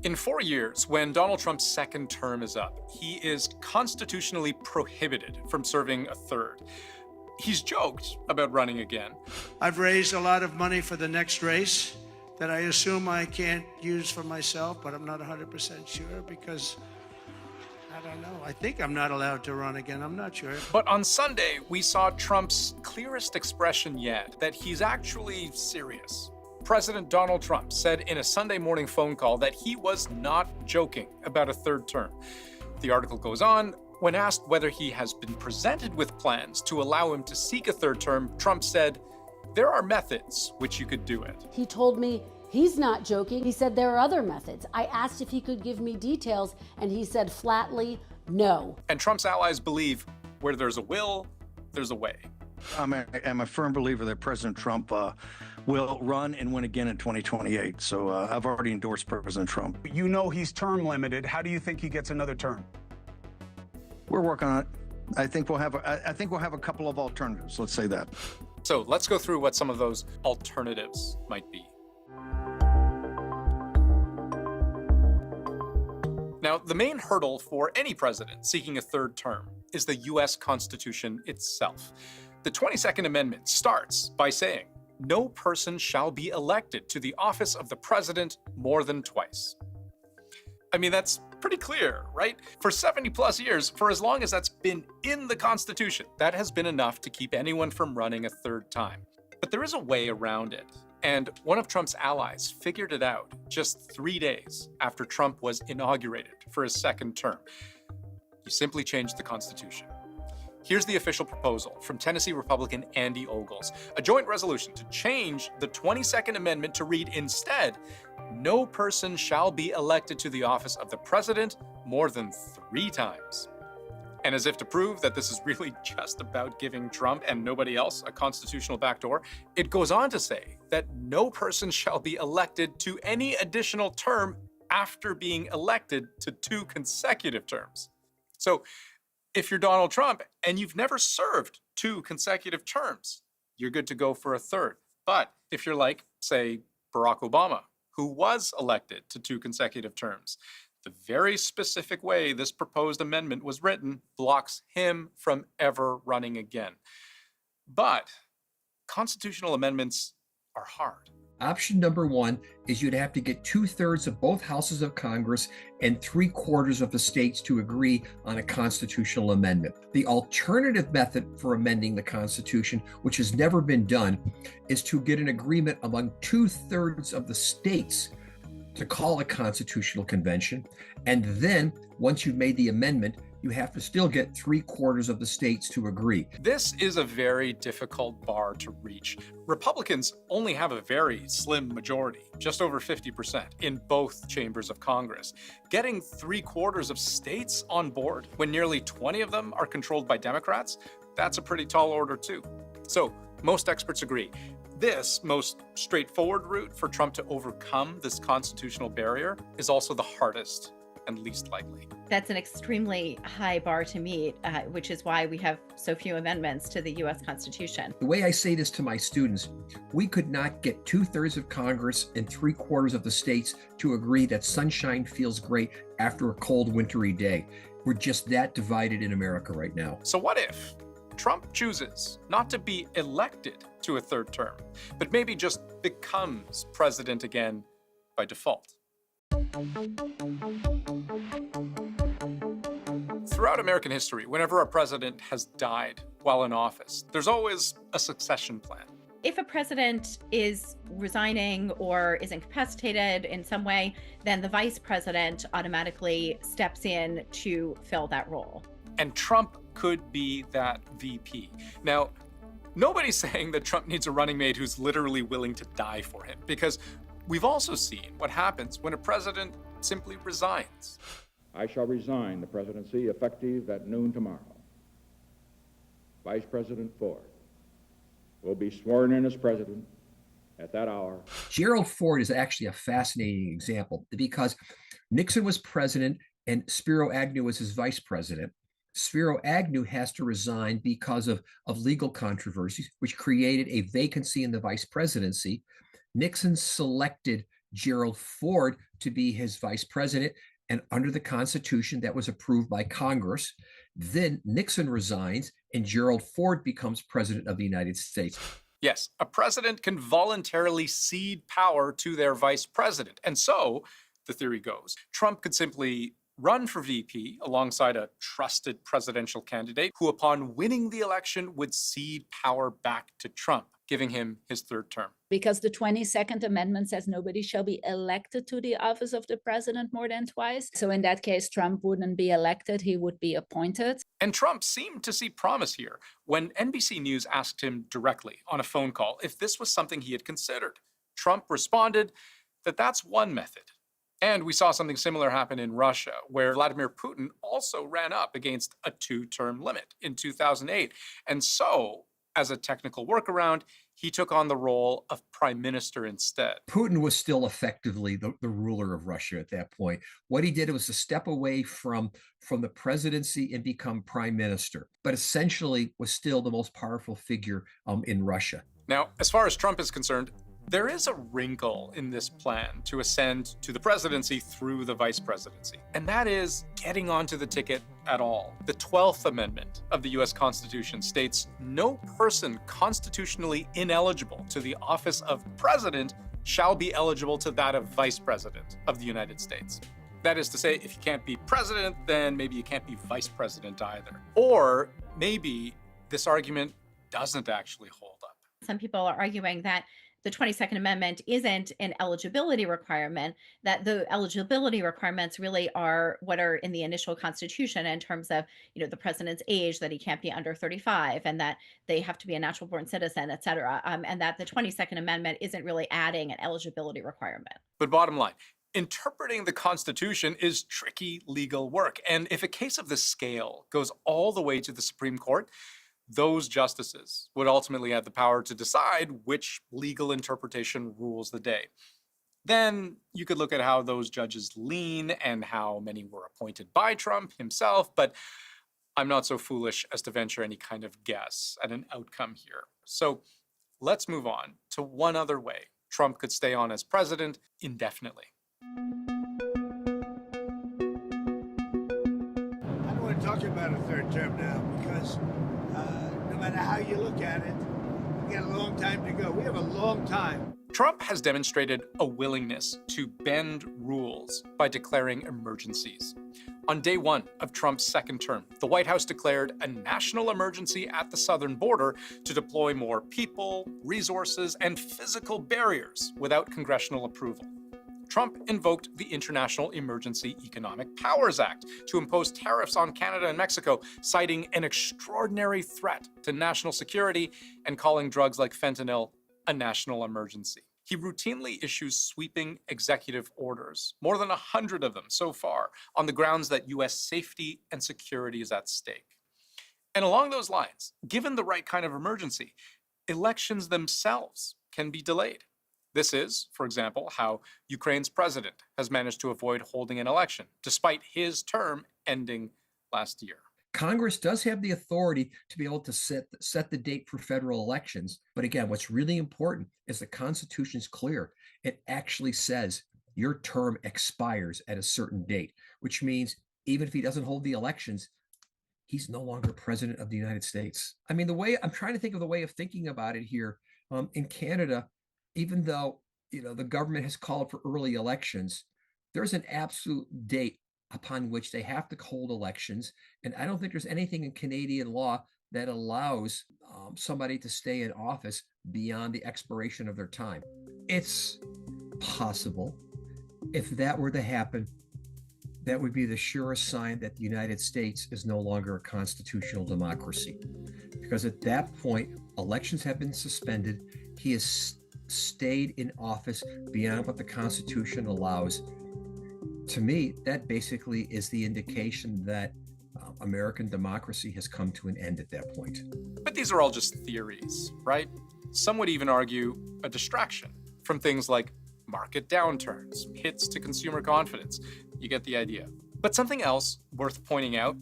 In 4 years, when Donald Trump's second term is up, he is constitutionally prohibited from serving a third. He's joked about running again. I've raised a lot of money for the next race that I assume I can't use for myself, but I'm not 100% sure because I don't know. I think I'm not allowed to run again. I'm not sure. But on Sunday, we saw Trump's clearest expression yet that he's actually serious. President Donald Trump said in a Sunday morning phone call that he was not joking about a third term. The article goes on. When asked whether he has been presented with plans to allow him to seek a third term, Trump said, "There are methods which you could do it." He told me he's not joking. He said there are other methods. I asked if he could give me details, and he said flatly, no. And Trump's allies believe where there's a will, there's a way. I'm a firm believer that President Trump will run and win again in 2028. So I've already endorsed President Trump. You know he's term limited. How do you think he gets another term? We're working on it. I think we'll have a couple of alternatives. Let's say that. So let's go through what some of those alternatives might be. Now, the main hurdle for any president seeking a third term is the U.S. Constitution itself. The 22nd Amendment starts by saying, "No person shall be elected to the office of the president more than twice." I mean, that's pretty clear, right? For 70 plus years, for as long as that's been in the Constitution, that has been enough to keep anyone from running a third time. But there is a way around it. And one of Trump's allies figured it out just 3 days after Trump was inaugurated for his second term. You simply changed the Constitution. Here's the official proposal from Tennessee Republican Andy Ogles, a joint resolution to change the 22nd Amendment to read instead, "No person shall be elected to the office of the president more than 3 times. And as if to prove that this is really just about giving Trump and nobody else a constitutional backdoor, it goes on to say that no person shall be elected to any additional term after being elected to 2 consecutive terms. So if you're Donald Trump and you've never served 2 consecutive terms, you're good to go for a third. But if you're like, say, Barack Obama, who was elected to 2 consecutive terms, the very specific way this proposed amendment was written blocks him from ever running again. But constitutional amendments are hard. Option number 1 is you'd have to get 2/3 of both houses of Congress and 3/4 of the states to agree on a constitutional amendment. The alternative method for amending the Constitution, which has never been done, is to get an agreement among 2/3 of the states to call a constitutional convention. And then once you've made the amendment, you have to still get 3/4 of the states to agree. This is a very difficult bar to reach. Republicans only have a very slim majority, just over 50% in both chambers of Congress. Getting 3/4 of states on board when nearly 20 of them are controlled by Democrats, that's a pretty tall order too. So most experts agree. This most straightforward route for Trump to overcome this constitutional barrier is also the hardest and least likely. That's an extremely high bar to meet, which is why we have so few amendments to the U.S. Constitution. The way I say this to my students, we could not get 2/3 of Congress and 3/4 of the states to agree that sunshine feels great after a cold wintry day. We're just that divided in America right now. So what if Trump chooses not to be elected to a third term, but maybe just becomes president again by default? Throughout American history, whenever a president has died while in office, there's always a succession plan. If a president is resigning or is incapacitated in some way, then the vice president automatically steps in to fill that role. And Trump could be that VP. Now, nobody's saying that Trump needs a running mate who's literally willing to die for him, because we've also seen what happens when a president simply resigns. I shall resign the presidency effective at noon tomorrow. Vice President Ford will be sworn in as president at that hour. Gerald Ford is actually a fascinating example because Nixon was president and Spiro Agnew was his vice president. Spiro Agnew has to resign because of legal controversies, which created a vacancy in the vice presidency. Nixon selected Gerald Ford to be his vice president. And under the Constitution that was approved by Congress, then Nixon resigns and Gerald Ford becomes president of the United States. Yes, a president can voluntarily cede power to their vice president. And so, the theory goes, Trump could simply run for VP alongside a trusted presidential candidate who, upon winning the election, would cede power back to Trump, giving him his third term. Because the 22nd Amendment says nobody shall be elected to the office of the president more than twice. So in that case, Trump wouldn't be elected, he would be appointed. And Trump seemed to see promise here when NBC News asked him directly on a phone call if this was something he had considered. Trump responded that that's one method. And we saw something similar happen in Russia, where Vladimir Putin also ran up against a 2-term limit in 2008. And so, as a technical workaround, he took on the role of prime minister instead. Putin was still effectively the ruler of Russia at that point. What he did was to step away from the presidency and become prime minister, but essentially was still the most powerful figure in Russia. Now, as far as Trump is concerned, there is a wrinkle in this plan to ascend to the presidency through the vice presidency, and that is getting onto the ticket at all. The 12th Amendment of the U.S. Constitution states no person constitutionally ineligible to the office of president shall be eligible to that of vice president of the United States. That is to say, if you can't be president, then maybe you can't be vice president either. Or maybe this argument doesn't actually hold up. Some people are arguing that the 22nd Amendment isn't an eligibility requirement, that the eligibility requirements really are what are in the initial Constitution in terms of, the president's age, that he can't be under 35, and that they have to be a natural born citizen, et cetera, and that the 22nd Amendment isn't really adding an eligibility requirement. But bottom line, interpreting the Constitution is tricky legal work. And if a case of this scale goes all the way to the Supreme Court, those justices would ultimately have the power to decide which legal interpretation rules the day. Then you could look at how those judges lean and how many were appointed by Trump himself, but I'm not so foolish as to venture any kind of guess at an outcome here. So let's move on to one other way Trump could stay on as president indefinitely. I don't want to talk about a third term now because no matter how you look at it, we got a long time to go. We have a long time. Trump has demonstrated a willingness to bend rules by declaring emergencies. On day one of Trump's second term, the White House declared a national emergency at the southern border to deploy more people, resources, and physical barriers without congressional approval. Trump invoked the International Emergency Economic Powers Act to impose tariffs on Canada and Mexico, citing an extraordinary threat to national security and calling drugs like fentanyl a national emergency. He routinely issues sweeping executive orders, more than 100 of them so far, on the grounds that U.S. safety and security is at stake. And along those lines, given the right kind of emergency, elections themselves can be delayed. This is, for example, how Ukraine's president has managed to avoid holding an election, despite his term ending last year. Congress does have the authority to be able to set the date for federal elections. But again, what's really important is the Constitution is clear. It actually says your term expires at a certain date, which means even if he doesn't hold the elections, he's no longer president of the United States. I mean, I'm trying to think of the way of thinking about it here. In Canada, even though the government has called for early elections, there's an absolute date upon which they have to hold elections. And I don't think there's anything in Canadian law that allows somebody to stay in office beyond the expiration of their time. It's possible. If that were to happen, that would be the surest sign that the United States is no longer a constitutional democracy. Because at that point, elections have been suspended. He has stayed in office beyond what the Constitution allows. To me, that basically is the indication that American democracy has come to an end at that point. But these are all just theories, right? Some would even argue a distraction from things like market downturns, hits to consumer confidence. You get the idea. But something else worth pointing out,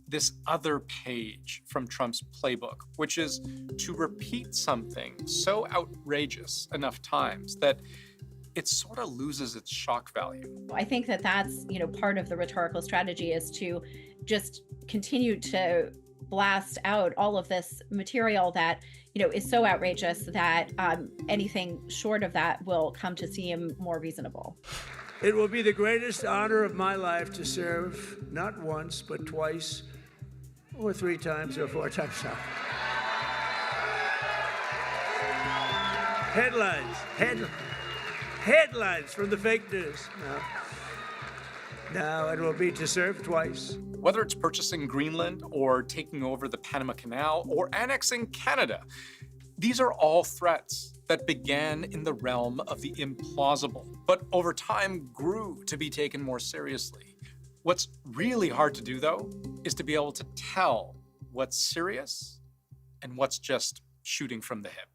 this other page from Trump's playbook, which is to repeat something so outrageous enough times that it sort of loses its shock value. I think that that's, part of the rhetorical strategy is to just continue to blast out all of this material that, is so outrageous that anything short of that will come to seem more reasonable. It will be the greatest honor of my life to serve not once, but twice, or 3 times, or 4 times. Headlines from the fake news. No, it will be to serve twice. Whether it's purchasing Greenland or taking over the Panama Canal or annexing Canada, these are all threats that began in the realm of the implausible, but over time grew to be taken more seriously. What's really hard to do, though, is to be able to tell what's serious and what's just shooting from the hip.